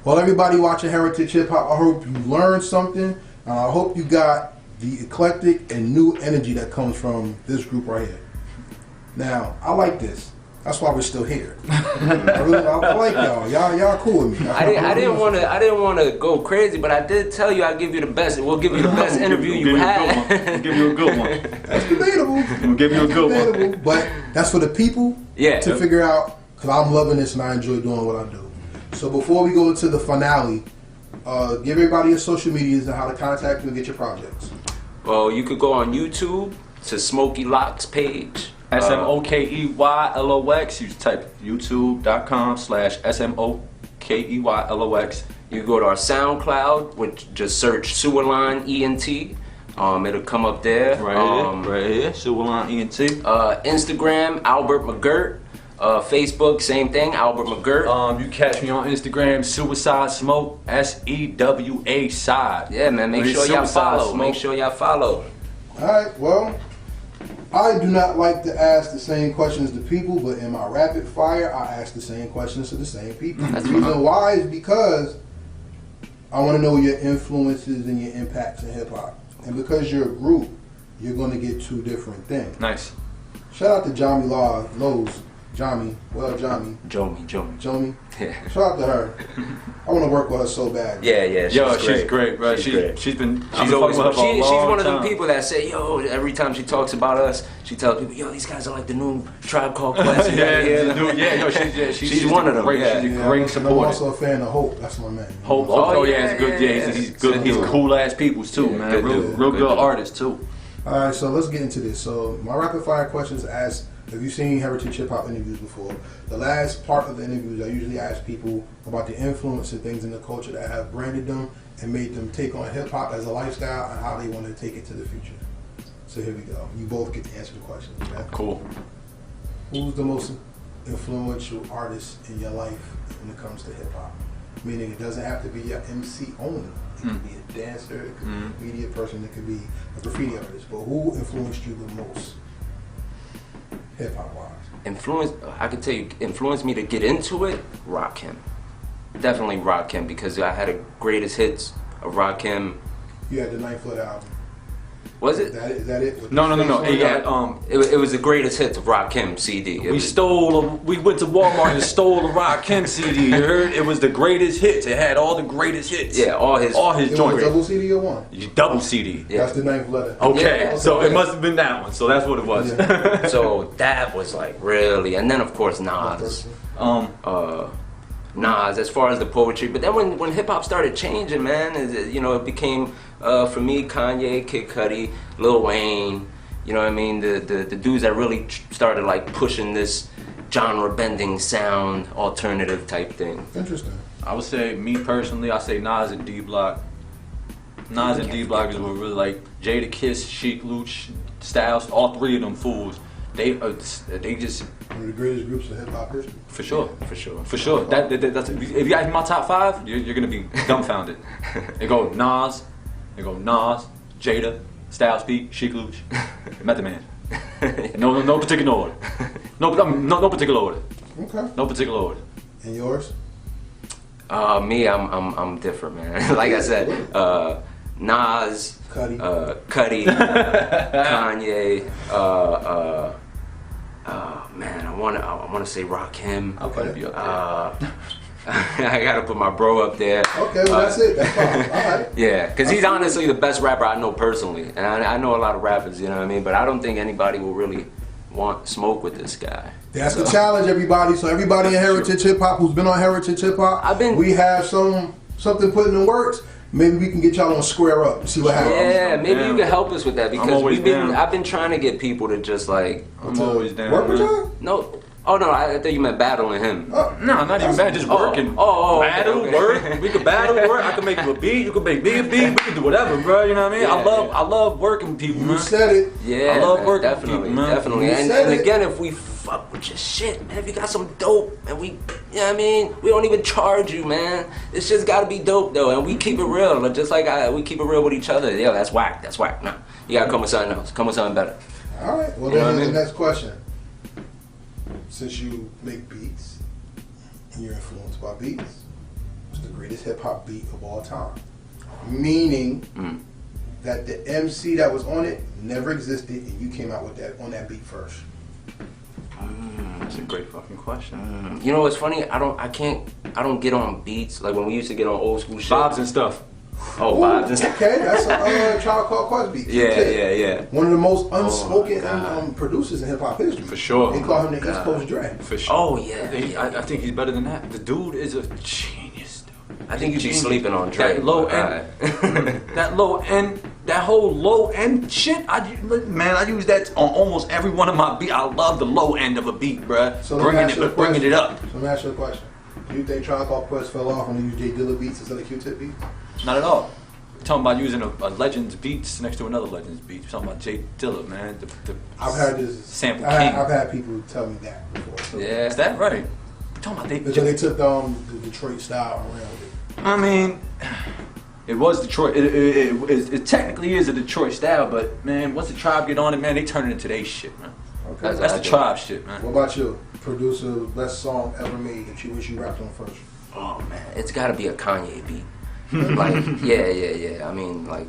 Well, everybody watching Heritage Hip Hop, I hope you learned something. I hope you got the eclectic and new energy that comes from this group right here. Now, I like this. That's why we're still here. I like y'all. Y'all cool with me. I didn't want to go crazy, but I did tell you I'd give you the best. We'll give you the best interview you had. We'll give you a good one. That's debatable. We'll give you a good one. But that's for the people to figure out, because I'm loving this and I enjoy doing what I do. So before we go into the finale, give everybody your social medias and how to contact you and get your projects. Well, you could go on YouTube to Smokey Locks page. SMOKEYLOX. You type youtube.com/SMOKEYLOX. You go to our SoundCloud, which just search Sewerline ENT. It'll come up there. Right here, Sewerline ENT. Instagram, Albert McGirt. Facebook, same thing, Albert McGirt. You catch me on Instagram, Suicide Smoke, SEWA side. Yeah, man, make sure y'all follow. Make sure y'all follow. Alright, well, I do not like to ask the same questions to people, but in my rapid fire, I ask the same questions to the same people. The reason why is because I want to know your influences and your impacts in hip hop. And because you're a group, you're going to get two different things. Nice. Shout out to Jomi Lowe's. Jomi. Jomi. Yeah. Shout out to her. I want to work with her so bad. Yeah. She's great, bro. She's always she's one of them people that say, yo, every time she talks about us, she tells people, yo, these guys are like the new Tribe Called Quest. She's one of them. She's a great supporter. I'm also a fan of Hope. That's my man. Hope. He's good. Yeah, he's good. He's cool ass peoples too, man. Real good artist too. All right, so let's get into this. So my rapid fire questions ask. Have you seen Heritage Hip Hop interviews before? The last part of the interviews, I usually ask people about the influence and things in the culture that have branded them and made them take on hip hop as a lifestyle and how they want to take it to the future. So here we go. You both get to answer the question. Okay? Cool. Who's the most influential artist in your life when it comes to hip hop? Meaning it doesn't have to be your MC only. It could be a dancer, it could be a media person, it could be a graffiti artist. But who influenced you the most? Hip hop wise. I could tell you, influenced me to get into it, Rakim. Definitely Rakim, because I had a greatest hits of Rakim. You had the 9 Foot album. Was it? Is that it? No. It was the greatest hits of Rakim CD. We went to Walmart and stole the Rakim CD. You heard? It was the greatest hits. It had all the greatest hits. Yeah, all his joints. Double CD or one? Double CD. Yeah. That's the 9th letter. Okay, so it must have been that one. So that's what it was. Yeah. So that was like really, and then of course Nas. Nas, as far as the poetry, but then when hip hop started changing, man, it became for me Kanye, Kid Cudi, Lil Wayne, you know what I mean, the dudes that really started like pushing this genre bending sound, alternative type thing. Interesting. I would say, me personally, I say Nas and D Block. Nas and D Block is what really like Jada Kiss, Sheek Louch, Styles, all three of them fools. They just one of the greatest groups in hip hop history. For sure. That's if you ask me my top 5, you're gonna be dumbfounded. They go Nas, Jada, Styles P, Sheek Louch, Method Man. No particular order. No particular order. Okay. No particular order. And yours? Me, I'm different, man. Like I said, Nas, Cudi, Kanye. Man, I wanna say Rakim. I'll probably be up there. I gotta put my bro up there. Okay, well that's it. That's fine. All right. Yeah, because he's honestly the best rapper I know personally, and I know a lot of rappers, you know what I mean. But I don't think anybody will really want smoke with this guy. That's the challenge, everybody. So everybody in Heritage Hip Hop who's been on Heritage Hip Hop, we have something put in the works. Maybe we can get y'all on Square Up and see what happens. Yeah, maybe you can help us with that because I've been trying to get people to just like. I'm always down. Work with y'all? No. Oh no, I thought you meant battling him. No, not even bad, just working. Battle, okay. work. We could battle, work. I can make you a beat. You can make me a beat. We can do whatever, bro. You know what I mean? Yeah, I love working with people, man. You said it. Yeah, I love working definitely, with people, man. definitely. And again, if we fuck with your shit, man, if you got some dope, and you know what I mean? We don't even charge you, man. It's just gotta be dope though, and we keep it real, just like we keep it real with each other. Yo, that's whack. Nah, you gotta come with something else. Come with something better. All right. Well, then the next question. Since you make beats and you're influenced by beats, is the greatest hip hop beat of all time. Meaning that the MC that was on it never existed, and you came out with that on that beat first. That's a great fucking question. You know what's funny? I don't get on beats like when we used to get on old school shit. Bobs and stuff. Oh, Ooh, Bobs and stuff. Okay, that's a Tribe Called Quest beat. Yeah. One of the most unspoken producers in hip hop history. For sure. They call him the East Coast Dre. For sure. Oh yeah. I think he's better than that. The dude is a genius, dude. I think you be sleeping on Dre. That low end, that low end, that whole low end shit. I use that on almost every one of my beats. I love the low end of a beat, bruh. So bringing it up. So let me ask you a question. Do you think Tribe Called Quest fell off when they used J Dilla beats instead of Q-Tip beats? Not at all. You're talking about using a Legend's beats next to another Legend's beat. You're talking about J Dilla, man. I've heard this. Sample king. I've had people tell me that before. So. Yeah. Is that right? You're talking about Because they took the Detroit style around it. I mean, it was Detroit. It technically is a Detroit style, but man, once the Tribe get on it, man, they turn it into their shit, man. Okay. That's the Tribe shit, man. What about you? Producer, best song ever made that you wish you rapped on first? Oh man, it's got to be a Kanye beat. Like yeah. I mean like,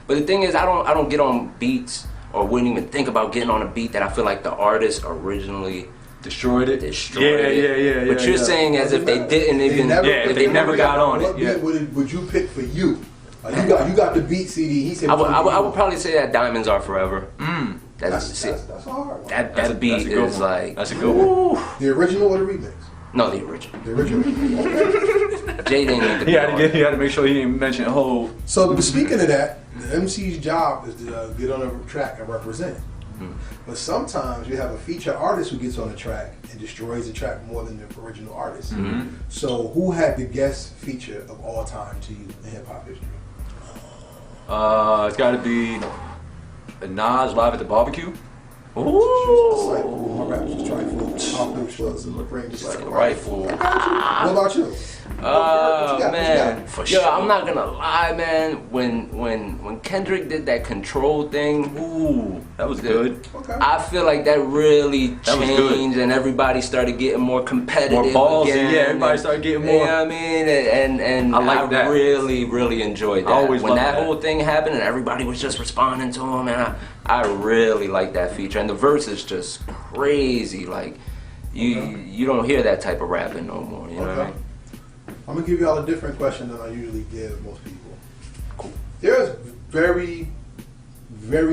but the thing is, I don't get on beats or wouldn't even think about getting on a beat that I feel like the artist originally destroyed it. Yeah. But you're saying as if they didn't even. If they never got on it. What beat would you pick for you? Like you got the beat CD. He said. I would probably say that Diamonds Are Forever. That's a hard one. That beat is like. That's a good one. The original or the remix? No, the original. The original. Okay. Jay didn't need to be He had to make sure he didn't mention the whole. So speaking of that, the MC's job is to get on a track and represent. But sometimes you have a feature artist who gets on the track and destroys the track more than the original artist. So who had the guest feature of all time to you in hip hop history? It's got to be a Nas Live at the Barbecue. Ooh. My rap was trifle. I'll push those and look range Like a rifle. What about you? Oh man, For yo, sure. I'm not gonna lie, man. When Kendrick did that Control thing, Ooh, that was good. Okay. I feel like that really That was good. changed, and everybody started getting more competitive. More ballsy, again, yeah, everybody started getting more. You know what I mean? And I like that. really enjoyed that. I always when loved that that. whole thing happened, and everybody was just responding to him, and I really like that feature. And the verse is just crazy. Like you don't hear that type of rapping no more. You know what I mean? I'm gonna give y'all a different question than I usually give most people. Cool. There's very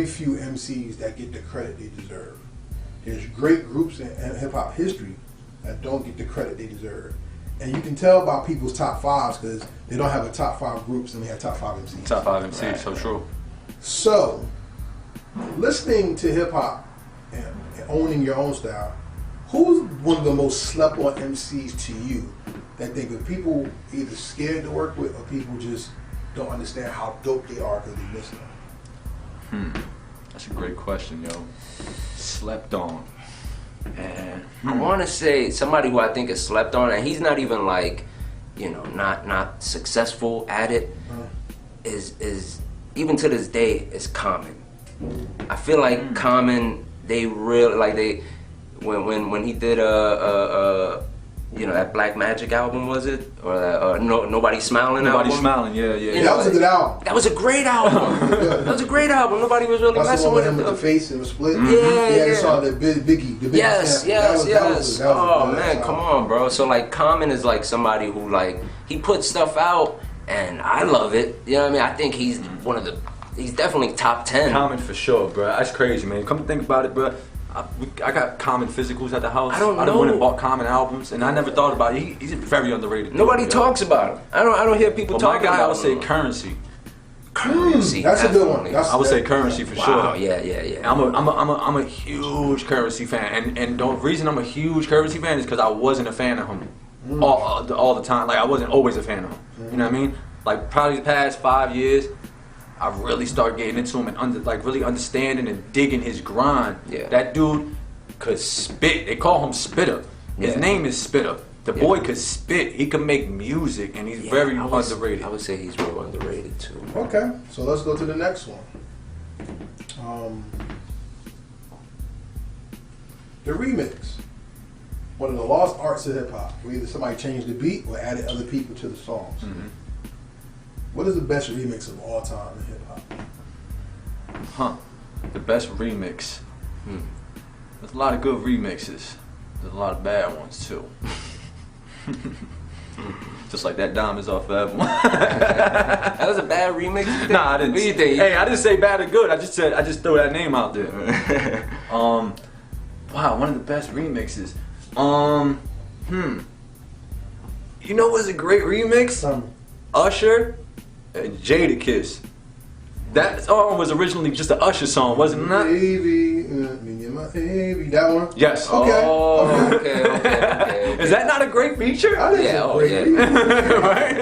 few MCs that get the credit they deserve. There's great groups in hip hop history that don't get the credit they deserve. And you can tell by people's top fives because they don't have a top 5 groups and they have top 5 MCs. Top 5 MCs, so true. So, listening to hip hop and owning your own style, who's one of the most slept on MCs to you that think that people either scared to work with or people just don't understand how dope they are because they miss them? That's a great question, yo. Slept on. And I want to say somebody who I think is slept on, and he's not even like, you know, not successful at it. Is even to this day is Common. I feel like Common, they really like when he did you know, that Black Magic album, was it? Or Nobody Smiling Nobody album? Smiling, yeah. You That was a good album. That was a great album. That was a great album. Nobody was really That's the messing one with with him it. with the face and the split. Yeah. I saw the Biggie. The Biggie Yes. sample. That was a Oh good man, song. come on, bro. So like, Common is like somebody who like he puts stuff out, and I love it. You know what I mean? I think he's he's definitely top 10. Common for sure, bro. That's crazy, man. Come to think about it, bro. I got Common physicals at the house. I don't went know. and bought Common albums, and I never thought about it. He's very underrated. Nobody dude, talks about him. I don't hear people But my talking guy, I about would say him. Currency. Currency. That's a good one. definitely. That's- I would say Currency for Wow. sure. Yeah. I'm a huge Currency fan, and the reason I'm a huge Currency fan is because I wasn't a fan of him all the time. Like I wasn't always a fan of him. You know what I mean? Like probably the past 5 years, I really started getting into him and really understanding and digging his grind. Yeah. That dude could spit. They call him Spitter. His Yeah. name is Spitter. The boy could spit. He could make music, and he's very underrated. I would say he's real underrated too. Okay, so let's go to the next one. The remix. One of the lost arts of hip hop, where either somebody changed the beat or added other people to the songs. What is the best remix of all time in hip hop? The best remix. There's a lot of good remixes. There's a lot of bad ones too. Just like that Diamonds Off Forever one. That was a bad remix? Nah, I didn't. What do you think? Hey, I didn't say bad or good. I just threw that name out there. Wow, one of the best remixes. You know what's a great remix? Usher and Jada Kiss. That song was originally just an Usher song, wasn't it? Baby, you're my baby. That one? Yes. Okay. Okay. Is that not a great feature? I think it's a great remix. Right?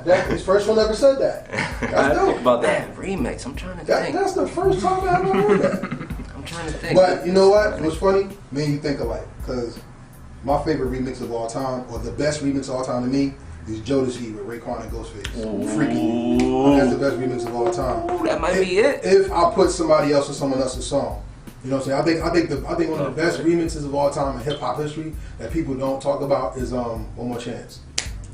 That his first one ever said that. That's dope. Think about that. Bad remix. I'm trying to think. That's the first time I ever heard that. I'm trying to think. But you know what? What's funny? Me and you think alike. Because my favorite remix of all time, or the best remix of all time to me, is Jodeci with Raekwon and Ghostface. Freaky. That's the best remix of all time. Ooh, that might be it. If I put somebody else or someone else's song. You know what I'm saying? I think one of the best remixes of all time in hip hop history that people don't talk about is One More Chance.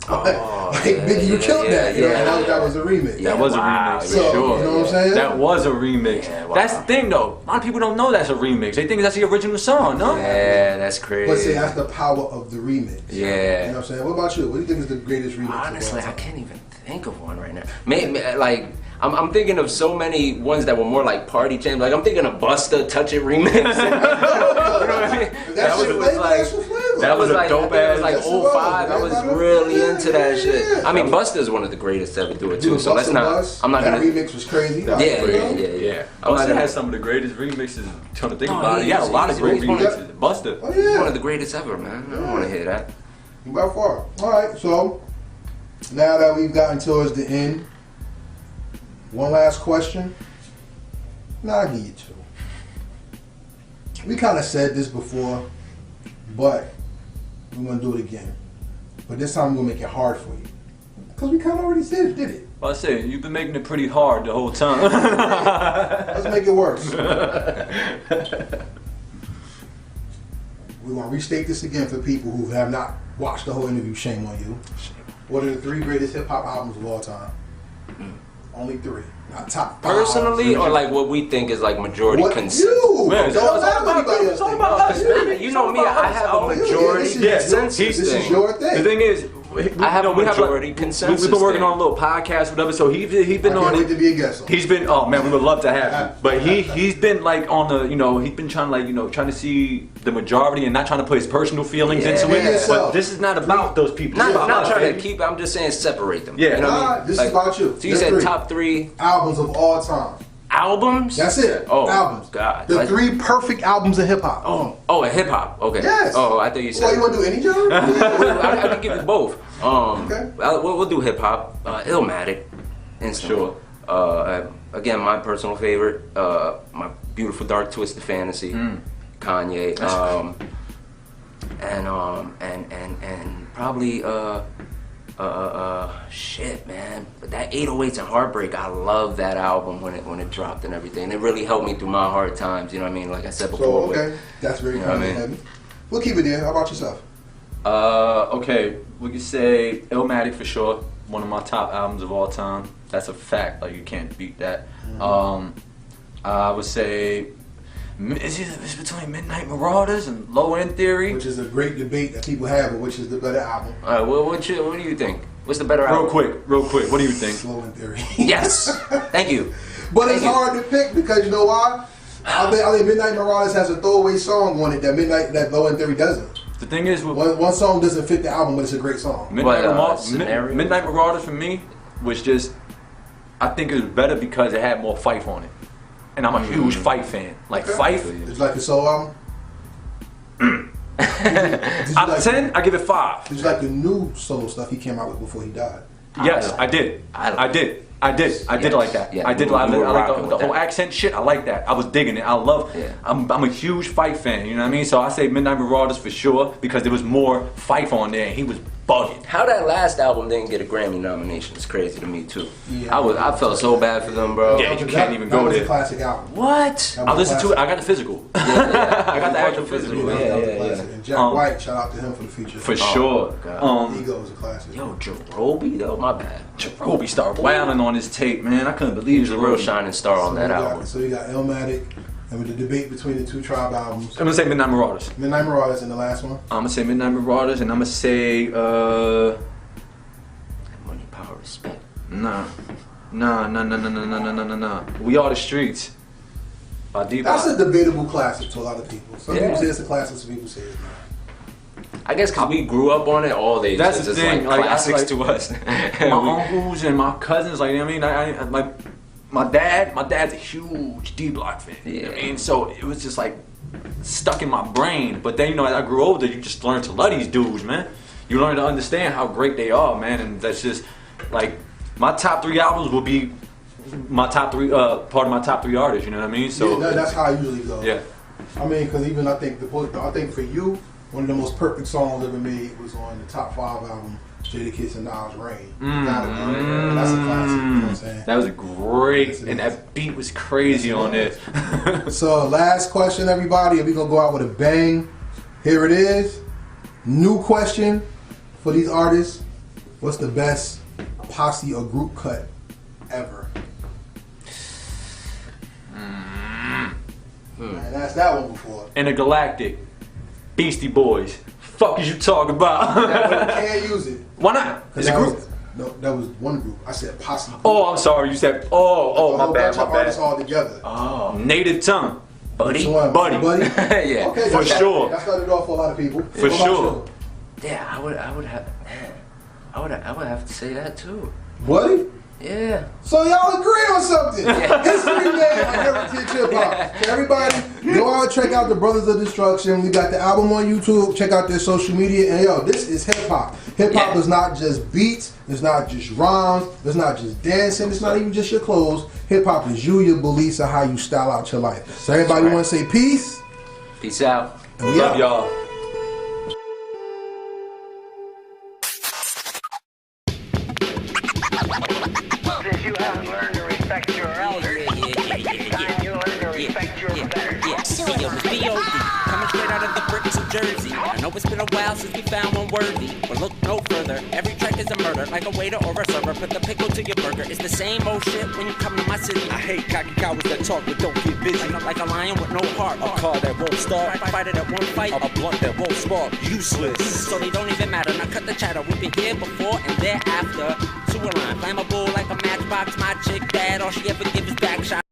Biggie, you killed that. You know, that was a remix. That was a remix for sure. You know what I'm saying? That was a remix. Yeah, wow. That's the thing though. A lot of people don't know that's a remix. They think that's the original song, no? Yeah, that's crazy. But see, that's the power of the remix. Yeah. You know what I'm saying? What about you? What do you think is the greatest remix Honestly, of all I time? can't even think of one right now. Maybe like I'm thinking of so many ones that were more like party jams. Like I'm thinking of Busta Touch It remix. You know what I mean? That was like that was a like, dope I think it was ass. like Yes, it 05. I was. was really into that shit. Yeah. I mean, Busta is one of the greatest to ever do it too. Dude, So let's Busta not. Bus, I'm not that gonna. remix was crazy. Yeah. I'm not Busta gonna- has some of the greatest remixes. Trying to think No, about it. He had a lot of great he's one of- remixes. Busta. Oh yeah. One of the greatest ever, man. I don't want to hear that. By far. All right. So now that we've gotten towards the end, one last question. Now I'll give you two. We kind of said this before, but we're gonna do it again. But this time we're gonna make it hard for you, because we kind of already did it. Well, I say you've been making it pretty hard the whole time. Let's make it worse. We're gonna restate this again for people who have not watched the whole interview. Shame on you. What are the 3 greatest hip hop albums of all time? Only 3. Not top 5. Personally, or like what we think is like majority what consensus. you? Man, Don't it's matter all what about- anybody it's else all about think. us, man. You know me, I have a majority Yeah, consensus. this is thing. your thing. The thing is, I have a we majority consensus We've been working thing. on a little podcast, whatever. So he's I been can't on wait it. to be a guest. on. He's been, oh man, we would love to have him. But he's been like on the, he's been trying to trying to see the majority and not trying to put his personal feelings Yeah. into it. Yeah. But this is not about those people. It's about Not us, trying to baby. keep. I'm just saying separate them. Yeah. You know what I Nah, mean? this Like, is about you. So you Just said 3 top 3 albums of all time. albums. That's it. Oh, albums. God. The Like- 3 perfect albums of hip hop. Oh, a hip hop. Okay. Yes. Oh, I thought you Well, said. you want to do any genre? I can give you both. Okay. We'll do hip hop. Illmatic, instantly. Sure. Again, my personal favorite. My Beautiful Dark Twisted Fantasy. Kanye. And probably shit, man. But that 808s and Heartbreak, I love that album when it dropped and everything. It really helped me through my hard times. You know what I mean? Like I said So, before. okay. That's very You know what I kind mean? of heavy. We'll keep it there. How about yourself? Okay, we could say Illmatic for sure. One of my top albums of all time. That's a fact. Like you can't beat that. I would say it's between Midnight Marauders and Low End Theory. Which is a great debate that people have, but which is the better album? All right, what do you think? What's the better album? Real quick. What do you think? Slow in theory. Yes. Thank you. But it's Thank you. hard to pick because you know why? I think Midnight Marauders has a throwaway song on it that Low End Theory doesn't. The thing is, with One song doesn't fit the album, but it's a great song. Scenario? Midnight Marauders for me was just, I think it was better because it had more Fife on it. And I'm a huge Fife fan. Like Fife, It's like the soul album. Did you out of like- 10, I give it 5. Did you like the new solo stuff he came out with before he died? Yes, I did. I did like that. Yeah, I did. we I were like rocking the with whole that. accent shit. I like that. I was digging it. I love. Yeah. I'm a huge Fife fan. You know what I mean? So I say Midnight Marauders for sure because there was more Fife on there. And he was bugging. How that last album didn't get a Grammy nomination is crazy to me too. Yeah. I felt so bad for them, bro. Yeah, you can't even go That was there. a classic album. What? I listened to it. I got the physical. Yeah. I got the actual physical. That was Yeah, a yeah, classic. yeah. And Jack White, shout out to him for the feature. For sure. God. Ego is a classic. Yo, Jarobi though, my bad. Jarobi started wailing on his tape, man. I couldn't believe He was a real Jarobi. shining star on that we got, album. So you got Illmatic, and with the debate between the two Tribe albums. I'm gonna say Midnight Marauders. Midnight Marauders in the last one. I'm gonna say Midnight Marauders, and I'm gonna say Money, power, respect. nah. We Are the Streets. By D. That's a debatable classic to a lot of people. Some people Yeah. say it's a classic, some people say it's not. I guess because we grew up on it all days. That's it's the just thing, like like, classics like, to us. My uncles and my cousins, like, I mean, I like my dad's a huge D Block fan. You know what I Yeah. mean, so it was just like stuck in my brain. But then, you know, as I grew older, you just learn to love these dudes, man. You learn to understand how great they are, man. And that's just like my top 3 albums will be my top 3 part of my top 3 artists. You know what I mean? So Yeah, that's how I usually go. yeah. I mean, because even I think for you, one of the most perfect songs ever made was on the top 5 album, Jadakiss and Nas' Rain. Gotta be. That's a classic. You know what I'm saying? That was a great, Yes, it and is. that beat was crazy on it. So last question, everybody, and we're gonna go out with a bang. Here it is. New question for these artists. What's the best posse or group cut ever? I asked that one before. Intergalactic, Beastie Boys. Fuck is you talking about? But I can't use it. Why not? It's a That group. was- no, that was one group. I said posse group. Oh, I'm sorry. You said. Oh, my bad, my Artists bad. all together. Native tongue. Buddy. Which one? Buddy. Yeah. Okay, For that's sure. That started off for a lot of people. For What about sure. you? Yeah, I would have, man. I would have to say that too. Buddy? Yeah. So y'all agree on something. History made on Heritage Hip Hop. So everybody, go out and check out the Brothers of Destruction. We got the album on YouTube. Check out their social media. And yo, this is hip hop. Hip hop Yeah. is not just beats. It's not just rhymes. It's not just dancing. It's not even just your clothes. Hip hop is you, your beliefs, and how you style out your life. So everybody That's right. want to say peace. Peace out. And we Love out. y'all. Since you haven't learned to respect your elders, it's time you learn to respect your betters. Hey, yo, it's B.O.D. Coming straight out of the bricks of Jersey. I know it's been a while since we found one worthy, but look no further. Every track is a murder, like a waiter or a server. Put the pickle to your burger. It's the same old shit when you come to my city. I hate cocky cowards that talk but don't get busy. Like a lion with no heart. A car that won't start. Fighter that won't fight. A blunt that won't spark. Useless. So they don't even matter. Now cut the chatter. We've been here before and thereafter. To a line, flammable like a matchbox. My chick bad, all she ever gives is back shot.